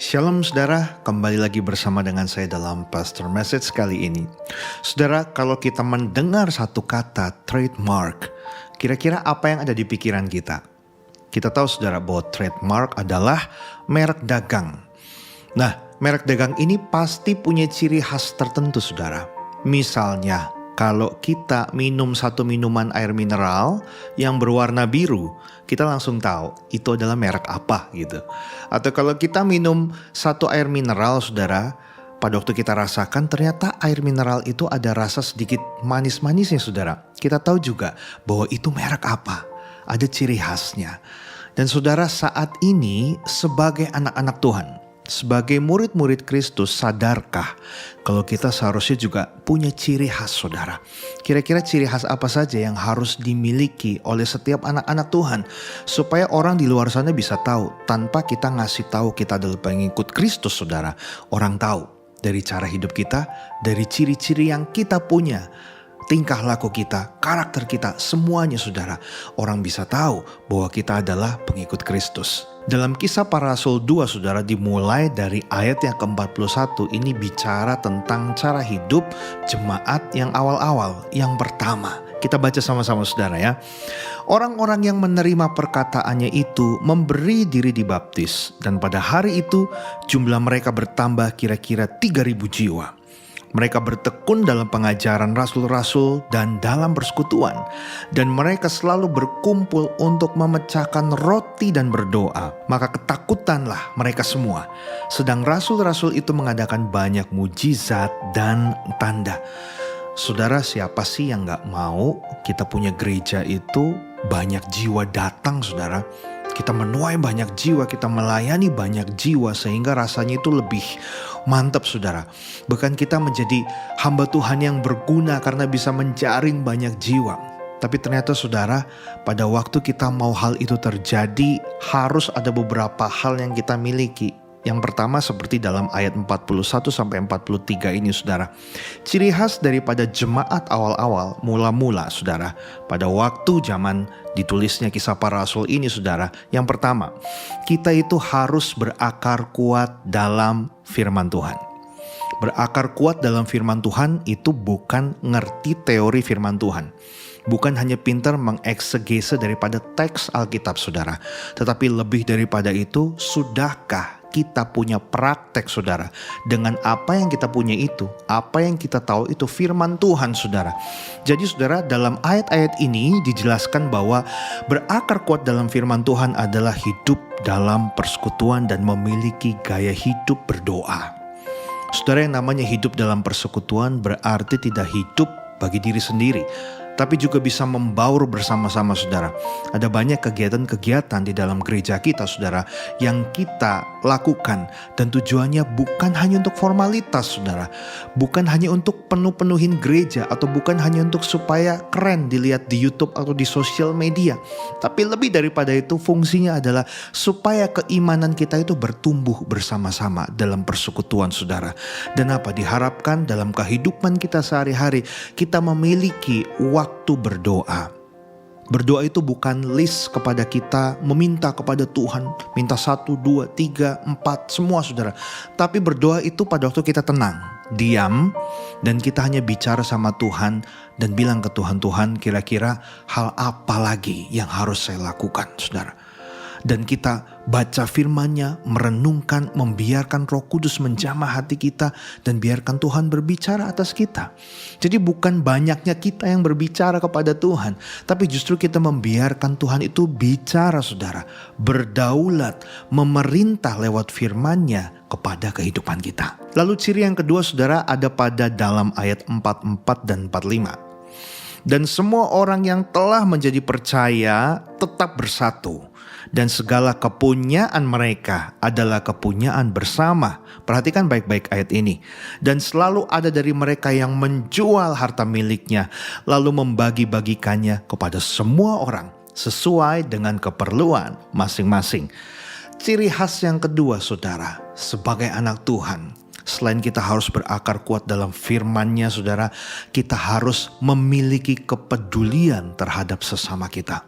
Shalom saudara, kembali lagi bersama dengan saya dalam Pastor Message kali ini. Saudara, kalau kita mendengar satu kata trademark, kira-kira apa yang ada di pikiran kita? Kita tahu saudara bahwa trademark adalah merek dagang. Nah, merek dagang ini pasti punya ciri khas tertentu saudara. Misalnya, kalau kita minum satu minuman air mineral yang berwarna biru, kita langsung tahu itu adalah merek apa gitu. Atau kalau kita minum satu air mineral saudara, pada waktu kita rasakan ternyata air mineral itu ada rasa sedikit manis-manisnya saudara. Kita tahu juga bahwa itu merek apa, ada ciri khasnya. Dan saudara, saat ini sebagai anak-anak Tuhan, sebagai murid-murid Kristus, sadarkah kalau kita seharusnya juga punya ciri khas saudara? Kira-kira ciri khas apa saja yang harus dimiliki oleh setiap anak-anak Tuhan supaya orang di luar sana bisa tahu tanpa kita ngasih tahu kita adalah pengikut Kristus saudara. Orang tahu dari cara hidup kita, dari ciri-ciri yang kita punya, tingkah laku kita, karakter kita, semuanya saudara. Orang bisa tahu bahwa kita adalah pengikut Kristus. Dalam Kisah Para Rasul 2 saudara, dimulai dari ayat yang ke-41, ini bicara tentang cara hidup jemaat yang awal-awal, yang pertama. Kita baca sama-sama saudara ya. Orang-orang yang menerima perkataannya itu memberi diri dibaptis, dan pada hari itu jumlah mereka bertambah kira-kira 3.000 jiwa. Mereka bertekun dalam pengajaran rasul-rasul dan dalam persekutuan. Dan mereka selalu berkumpul untuk memecahkan roti dan berdoa. Maka ketakutanlah mereka semua. Sedang rasul-rasul itu mengadakan banyak mujizat dan tanda. Saudara, siapa sih yang gak mau kita punya gereja itu banyak jiwa datang saudara? Kita menuai banyak jiwa, kita melayani banyak jiwa sehingga rasanya itu lebih mantap saudara. Bahkan kita menjadi hamba Tuhan yang berguna karena bisa menjaring banyak jiwa. Tapi ternyata saudara, pada waktu kita mau hal itu terjadi, harus ada beberapa hal yang kita miliki. Yang pertama seperti dalam ayat 41-43 ini saudara. Ciri khas daripada jemaat awal-awal mula-mula saudara. Pada waktu zaman ditulisnya Kisah Para Rasul ini saudara. Yang pertama, kita itu harus berakar kuat dalam firman Tuhan. Berakar kuat dalam firman Tuhan itu bukan ngerti teori firman Tuhan. Bukan hanya pintar mengeksegese daripada teks Alkitab saudara. Tetapi lebih daripada itu, sudahkah kita punya praktek saudara dengan apa yang kita punya itu, apa yang kita tahu itu firman Tuhan saudara. Jadi saudara, dalam ayat-ayat ini dijelaskan bahwa berakar kuat dalam firman Tuhan adalah hidup dalam persekutuan dan memiliki gaya hidup berdoa. Saudara, yang namanya hidup dalam persekutuan berarti tidak hidup bagi diri sendiri, tapi juga bisa membaur bersama-sama saudara. Ada banyak kegiatan-kegiatan di dalam gereja kita saudara yang kita lakukan. Dan tujuannya bukan hanya untuk formalitas saudara. Bukan hanya untuk penuh-penuhin gereja. Atau bukan hanya untuk supaya keren dilihat di YouTube atau di sosial media. Tapi lebih daripada itu, fungsinya adalah supaya keimanan kita itu bertumbuh bersama-sama dalam persekutuan saudara. Dan apa diharapkan dalam kehidupan kita sehari-hari, kita memiliki waktu berdoa. Berdoa itu bukan list kepada kita meminta kepada Tuhan, minta 1, 2, 3, 4 semua saudara. Tapi berdoa itu pada waktu kita tenang, diam, dan kita hanya bicara sama Tuhan dan bilang ke Tuhan, Tuhan kira-kira hal apa lagi yang harus saya lakukan saudara. Dan kita baca firman-Nya, merenungkan, membiarkan Roh Kudus menjamah hati kita dan biarkan Tuhan berbicara atas kita. Jadi bukan banyaknya kita yang berbicara kepada Tuhan, tapi justru kita membiarkan Tuhan itu bicara saudara, berdaulat, memerintah lewat firman-Nya kepada kehidupan kita. Lalu ciri yang kedua saudara ada pada dalam ayat 44 dan 45. Dan semua orang yang telah menjadi percaya tetap bersatu. Dan segala kepunyaan mereka adalah kepunyaan bersama. Perhatikan baik-baik ayat ini. Dan selalu ada dari mereka yang menjual harta miliknya, lalu membagi-bagikannya kepada semua orang sesuai dengan keperluan masing-masing. Ciri khas yang kedua saudara, sebagai anak Tuhan, selain kita harus berakar kuat dalam firman-Nya saudara, kita harus memiliki kepedulian terhadap sesama kita.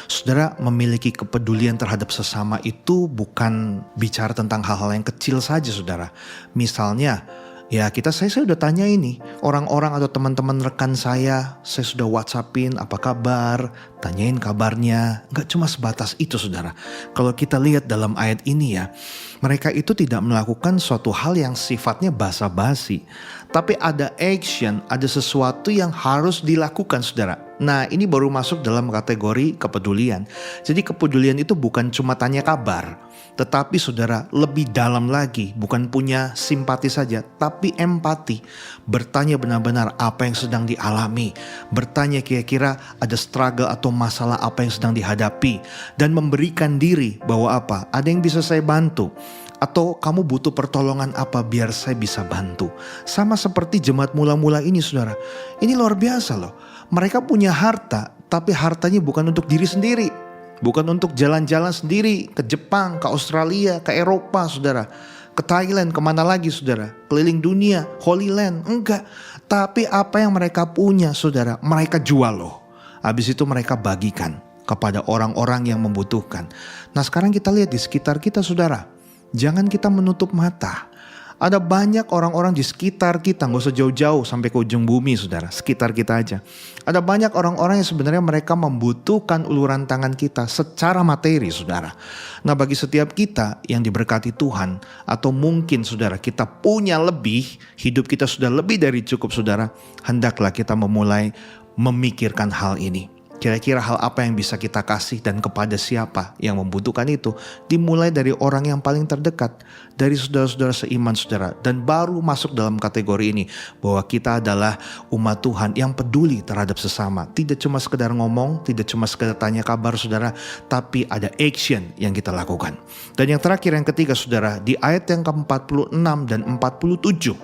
Saudara, memiliki kepedulian terhadap sesama itu bukan bicara tentang hal-hal yang kecil saja, saudara. Misalnya, saya sudah tanya ini, orang-orang atau teman-teman rekan saya sudah WhatsAppin apa kabar, tanyain kabarnya. Gak cuma sebatas itu, saudara. Kalau kita lihat dalam ayat ini ya, mereka itu tidak melakukan suatu hal yang sifatnya basa-basi. Tapi ada action, ada sesuatu yang harus dilakukan, saudara. Nah, ini baru masuk dalam kategori kepedulian. Jadi kepedulian itu bukan cuma tanya kabar, tetapi saudara lebih dalam lagi, bukan punya simpati saja, tapi empati. Bertanya benar-benar apa yang sedang dialami. Bertanya kira-kira ada struggle atau masalah apa yang sedang dihadapi. Dan memberikan diri bahwa ada yang bisa saya bantu. Atau kamu butuh pertolongan apa biar saya bisa bantu. Sama seperti jemaat mula-mula ini, saudara. Ini luar biasa loh. Mereka punya harta, tapi hartanya bukan untuk diri sendiri. Bukan untuk jalan-jalan sendiri ke Jepang, ke Australia, ke Eropa, saudara. Ke Thailand, kemana lagi, saudara. Keliling dunia, Holy Land, enggak. Tapi apa yang mereka punya, saudara, mereka jual loh. Habis itu mereka bagikan kepada orang-orang yang membutuhkan. Nah, sekarang kita lihat di sekitar kita, saudara. Jangan kita menutup mata. Ada banyak orang-orang di sekitar kita, gak usah jauh-jauh sampai ke ujung bumi, saudara. Sekitar kita aja. Ada banyak orang-orang yang sebenarnya mereka membutuhkan uluran tangan kita secara materi, saudara. Nah, bagi setiap kita yang diberkati Tuhan, atau mungkin saudara kita punya lebih, hidup kita sudah lebih dari cukup, saudara. Hendaklah kita memulai memikirkan hal ini. Kira-kira hal apa yang bisa kita kasih dan kepada siapa yang membutuhkan itu. Dimulai dari orang yang paling terdekat. Dari saudara-saudara seiman, saudara. Dan baru masuk dalam kategori ini. Bahwa kita adalah umat Tuhan yang peduli terhadap sesama. Tidak cuma sekedar ngomong, tidak cuma sekedar tanya kabar, saudara. Tapi ada action yang kita lakukan. Dan yang terakhir, yang ketiga, saudara. Di ayat yang ke-46 dan 47.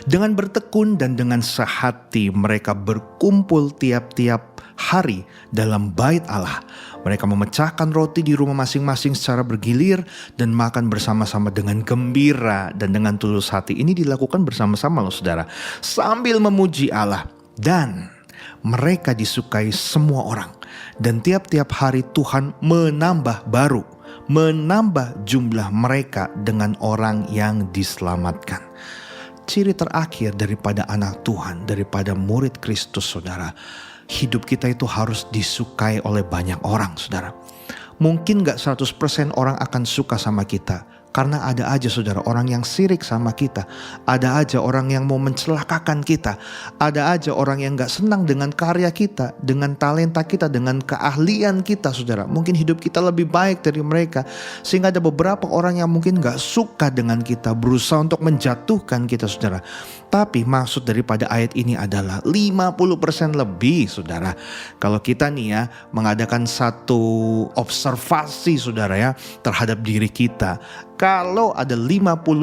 Dengan bertekun dan dengan sehati mereka berkumpul tiap-tiap hari dalam bait Allah. Mereka memecahkan roti di rumah masing-masing secara bergilir dan makan bersama-sama dengan gembira dan dengan tulus hati. Ini dilakukan bersama-sama loh, saudara. Sambil memuji Allah. Dan mereka disukai semua orang. Dan tiap-tiap hari Tuhan menambah jumlah mereka dengan orang yang diselamatkan. Ciri terakhir daripada anak Tuhan, daripada murid Kristus, saudara. Hidup kita itu harus disukai oleh banyak orang, saudara. Mungkin gak 100% orang akan suka sama kita. Karena ada aja, saudara, orang yang sirik sama kita. Ada aja orang yang mau mencelakakan kita. Ada aja orang yang gak senang dengan karya kita, dengan talenta kita, dengan keahlian kita, saudara. Mungkin hidup kita lebih baik dari mereka. Sehingga ada beberapa orang yang mungkin gak suka dengan kita, berusaha untuk menjatuhkan kita, saudara. Tapi maksud daripada ayat ini adalah 50% lebih, saudara. Kalau kita nih ya, mengadakan satu observasi, saudara ya, terhadap diri kita. Kalau ada 50%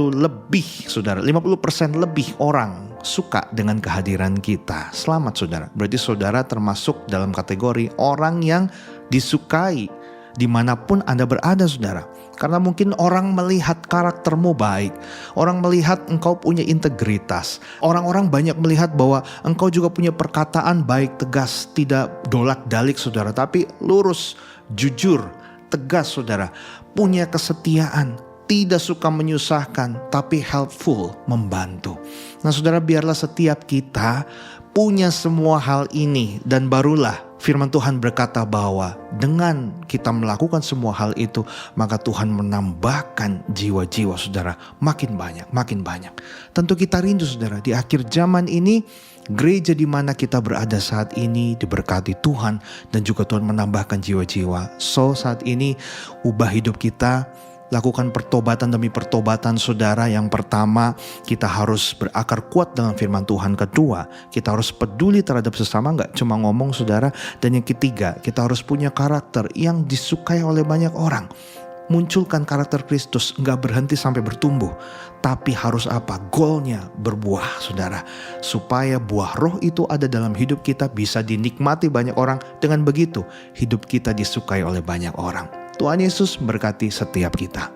lebih orang suka dengan kehadiran kita. Selamat, saudara. Berarti saudara termasuk dalam kategori orang yang disukai dimanapun Anda berada, saudara. Karena mungkin orang melihat karaktermu baik. Orang melihat engkau punya integritas. Orang-orang banyak melihat bahwa engkau juga punya perkataan baik, tegas, tidak dolak-dalik, saudara. Tapi lurus, jujur, tegas, saudara. Punya kesetiaan. Tidak suka menyusahkan, tapi helpful, membantu. Nah, saudara, biarlah setiap kita punya semua hal ini. Dan barulah firman Tuhan berkata bahwa dengan kita melakukan semua hal itu, maka Tuhan menambahkan jiwa-jiwa, saudara, makin banyak, makin banyak. Tentu kita rindu, saudara, di akhir zaman ini, gereja di mana kita berada saat ini diberkati Tuhan. Dan juga Tuhan menambahkan jiwa-jiwa. So, saat ini ubah hidup kita. Lakukan pertobatan demi pertobatan, saudara. Yang pertama, kita harus berakar kuat dalam firman Tuhan. Kedua, kita harus peduli terhadap sesama, gak cuma ngomong, saudara. Dan yang ketiga, kita harus punya karakter yang disukai oleh banyak orang. Munculkan karakter Kristus, gak berhenti sampai bertumbuh. Tapi harus apa? Goalnya berbuah, saudara. Supaya buah roh itu ada dalam hidup kita, bisa dinikmati banyak orang. Dengan begitu, hidup kita disukai oleh banyak orang. Tuhan Yesus berkati setiap kita.